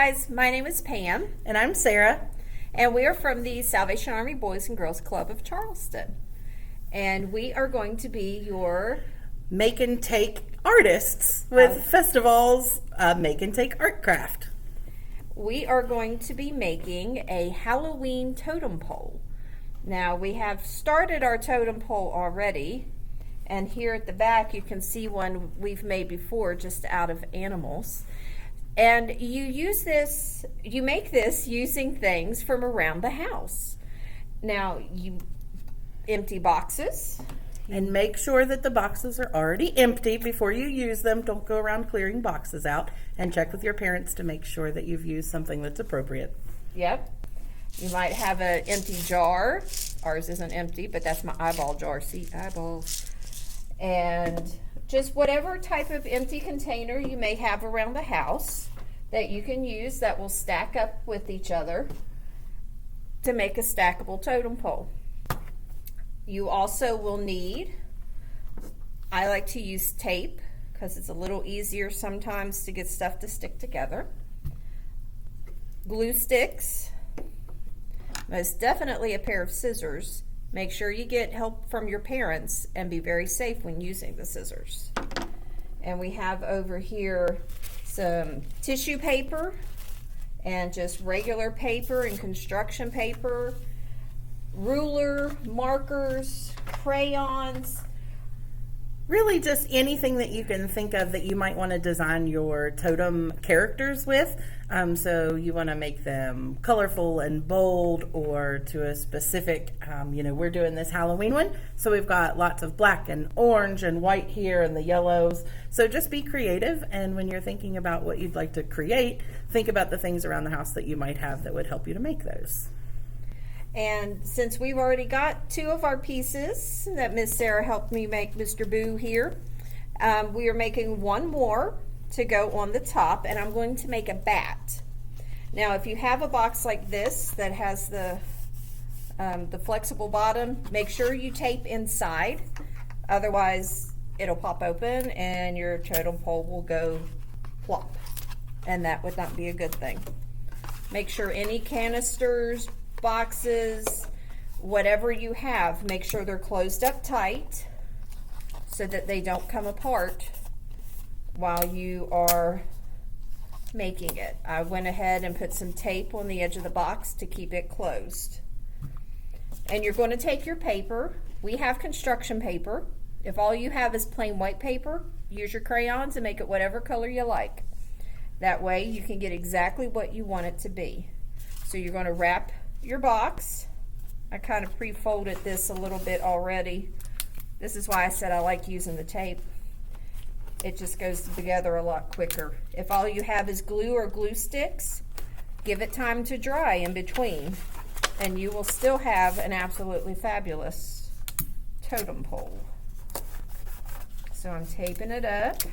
guys, my name is Pam. And I'm Sarah. And we are from the Salvation Army Boys and Girls Club of Charleston. And we are going to be your make and take artists with FestivFALL's make and take art craft. We are going to be making a Halloween totem pole. Now we have started our totem pole already. And here at the back you can see one we've made before just out of animals. And you make this using things from around the house. Now, you empty boxes. And make sure that the boxes are already empty before you use them. Don't go around clearing boxes out. And check with your parents to make sure that you've used something that's appropriate. Yep. You might have an empty jar. Ours isn't empty, but that's my eyeball jar. See, eyeballs. And just whatever type of empty container you may have around the house that you can use that will stack up with each other to make a stackable totem pole. You also will need, I like to use tape because it's a little easier sometimes to get stuff to stick together. Glue sticks, most definitely a pair of scissors. Make sure you get help from your parents and be very safe when using the scissors. And we have over here some tissue paper and just regular paper and construction paper, ruler, markers, crayons. Really just anything that you can think of that you might want to design your totem characters with. So you want to make them colorful and bold or to a specific, we're doing this Halloween one. So we've got lots of black and orange and white here and the yellows. So just be creative. And when you're thinking about what you'd like to create, think about the things around the house that you might have that would help you to make those. And since we've already got two of our pieces that Miss Sarah helped me make, Mr. Boo here, we are making one more to go on the top, and I'm going to make a bat. Now, if you have a box like this that has the flexible bottom, make sure you tape inside. Otherwise, it'll pop open and your totem pole will go plop, and that would not be a good thing. Make sure any canisters, boxes, whatever you have, make sure they're closed up tight so that they don't come apart while you are making it. I went ahead and put some tape on the edge of the box to keep it closed. And you're going to take your paper. We have construction paper. If all you have is plain white paper, use your crayons and make it whatever color you like. That way you can get exactly what you want it to be. So you're going to wrap your box. I kind of pre-folded this a little bit already. This is why I said I like using the tape. It just goes together a lot quicker. If all you have is glue or glue sticks, give it time to dry in between, and you will still have an absolutely fabulous totem pole. So I'm taping it up.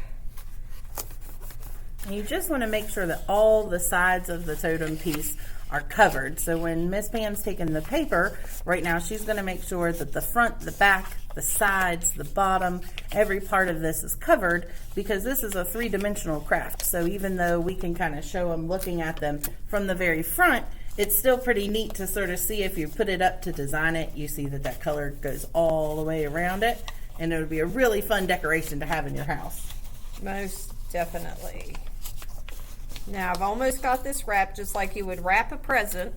And you just want to make sure that all the sides of the totem piece are covered. So when Miss Pam's taking the paper, right now she's going to make sure that the front, the back, the sides, the bottom, every part of this is covered because this is a three-dimensional craft. So even though we can kind of show them looking at them from the very front, it's still pretty neat to sort of see if you put it up to design it, you see that that color goes all the way around it, and it would be a really fun decoration to have in your house. Most definitely. Now I've almost got this wrapped just like you would wrap a present.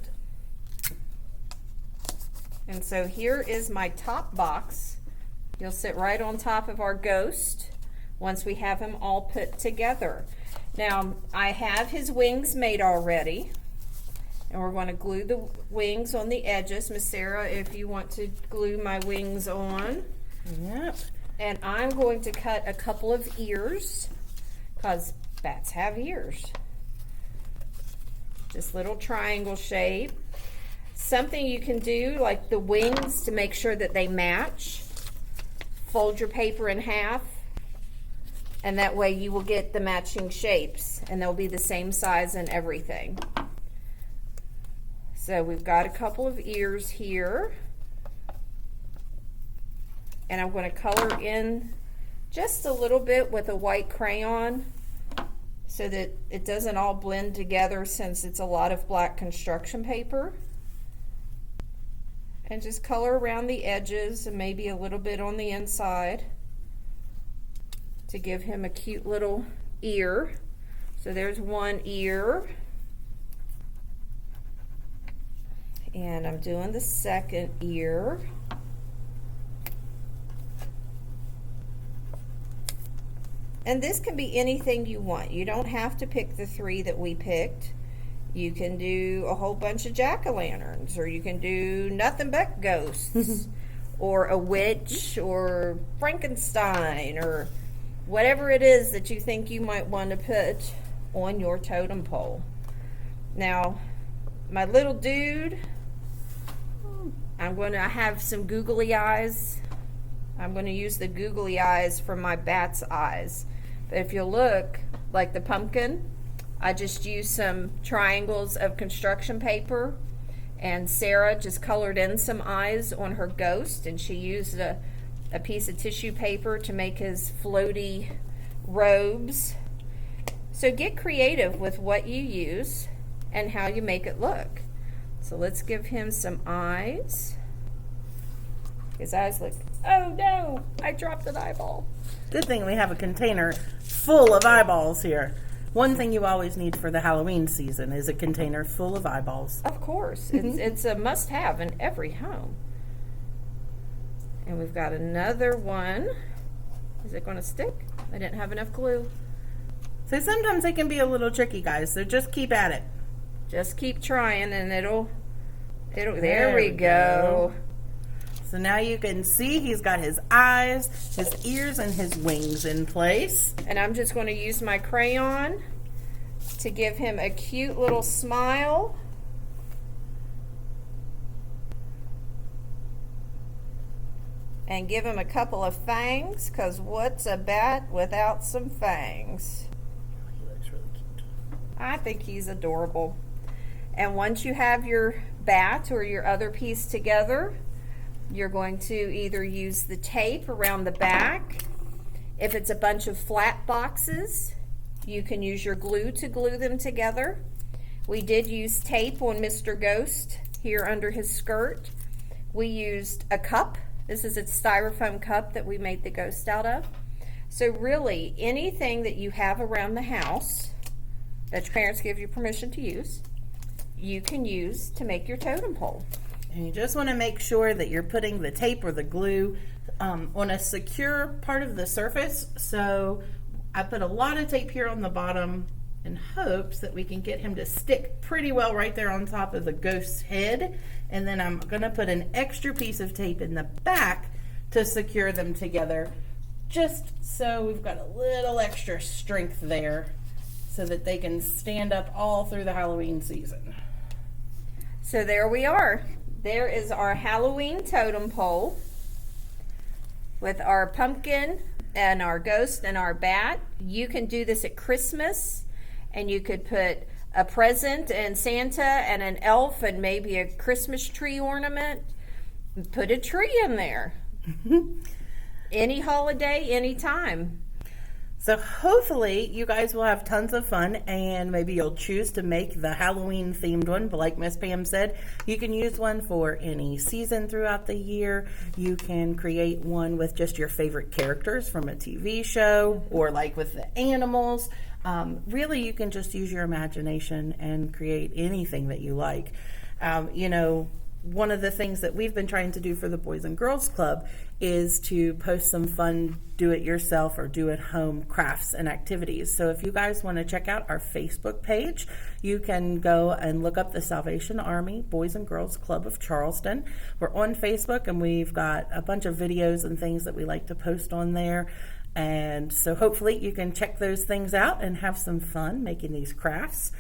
And so here is my top box. You'll sit right on top of our ghost once we have him all put together. Now I have his wings made already, and we're going to glue the wings on the edges. Miss Sarah, if you want to glue my wings on. Yep. And I'm going to cut a couple of ears because bats have ears. Just little triangle shape. Something you can do like the wings to make sure that they match. Fold your paper in half, and that way you will get the matching shapes, and they'll be the same size and everything. So we've got a couple of ears here, and I'm going to color in just a little bit with a white crayon so that it doesn't all blend together since it's a lot of black construction paper. And just color around the edges and maybe a little bit on the inside to give him a cute little ear. So there's one ear. And I'm doing the second ear. And this can be anything you want. You don't have to pick the 3 that we picked. You can do a whole bunch of jack-o'-lanterns, or you can do nothing but ghosts, or a witch, or Frankenstein, or whatever it is that you think you might want to put on your totem pole. Now, my little dude, I'm going to have some googly eyes. I'm going to use the googly eyes from my bat's eyes. But if you look, like the pumpkin, I just used some triangles of construction paper, and Sarah just colored in some eyes on her ghost, and she used a piece of tissue paper to make his floaty robes. So get creative with what you use and how you make it look. So let's give him some eyes. His eyes look, oh no, I dropped an eyeball. Good thing we have a container full of eyeballs here. One thing you always need for the Halloween season is a container full of eyeballs. Of course. It's a must-have in every home. And we've got another one. Is it going to stick? I didn't have enough glue. So sometimes they can be a little tricky, guys, so just keep at it. Just keep trying and it'll there we go. So now you can see he's got his eyes, his ears, and his wings in place. And I'm just going to use my crayon to give him a cute little smile. And give him a couple of fangs, because what's a bat without some fangs? He looks really cute. I think he's adorable. And once you have your bat or your other piece together, you're going to either use the tape around the back. If it's a bunch of flat boxes, you can use your glue to glue them together. We did use tape on Mr. Ghost here under his skirt. We used a cup. This is a styrofoam cup that we made the ghost out of. So really, anything that you have around the house that your parents give you permission to use, you can use to make your totem pole. And you just want to make sure that you're putting the tape or the glue on a secure part of the surface. So I put a lot of tape here on the bottom in hopes that we can get him to stick pretty well right there on top of the ghost's head. And then I'm going to put an extra piece of tape in the back to secure them together, just so we've got a little extra strength there so that they can stand up all through the Halloween season. So there we are. There is our Halloween totem pole with our pumpkin and our ghost and our bat. You can do this at Christmas, and you could put a present and Santa and an elf and maybe a Christmas tree ornament. Put a tree in there. Any holiday, any time. So hopefully you guys will have tons of fun, and maybe you'll choose to make the Halloween themed one. But like Miss Pam said, you can use one for any season throughout the year. You can create one with just your favorite characters from a TV show, or like with the animals. Really, you can just use your imagination and create anything that you like. One of the things that we've been trying to do for the Boys and Girls Club is to post some fun do-it-yourself or do-at-home crafts and activities. So if you guys want to check out our Facebook page, you can go and look up the Salvation Army Boys and Girls Club of Charleston. We're on Facebook, and we've got a bunch of videos and things that we like to post on there. And so hopefully you can check those things out and have some fun making these crafts.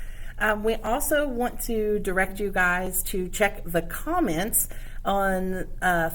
We also want to direct you guys to check the comments on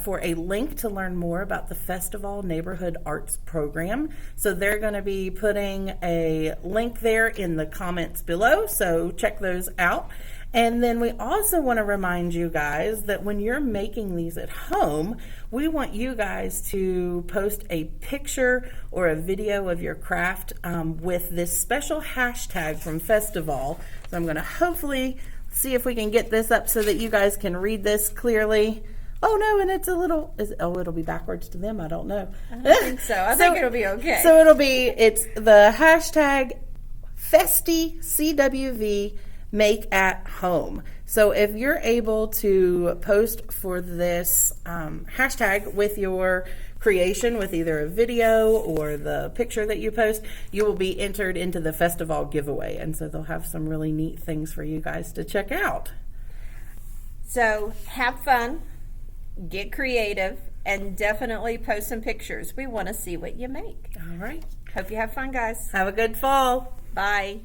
for a link to learn more about the FestivFALL Neighborhood Arts Program. So they're going to be putting a link there in the comments below, so check those out. And then we also want to remind you guys that when you're making these at home, we want you guys to post a picture or a video of your craft with this special hashtag from FestivFALL. So I'm going to hopefully see if we can get this up so that you guys can read this clearly. Oh no, and it's a little, it'll be backwards to them, I don't know. I don't think so. I think it'll be okay. So it's the hashtag FestiCWV make at home. So if you're able to post for this hashtag with your creation, with either a video or the picture that you post, you will be entered into the FestivFALL giveaway. And so they'll have some really neat things for you guys to check out. So have fun, get creative, and definitely post some pictures. We want to see what you make. All right. Hope you have fun, guys. Have a good fall. Bye.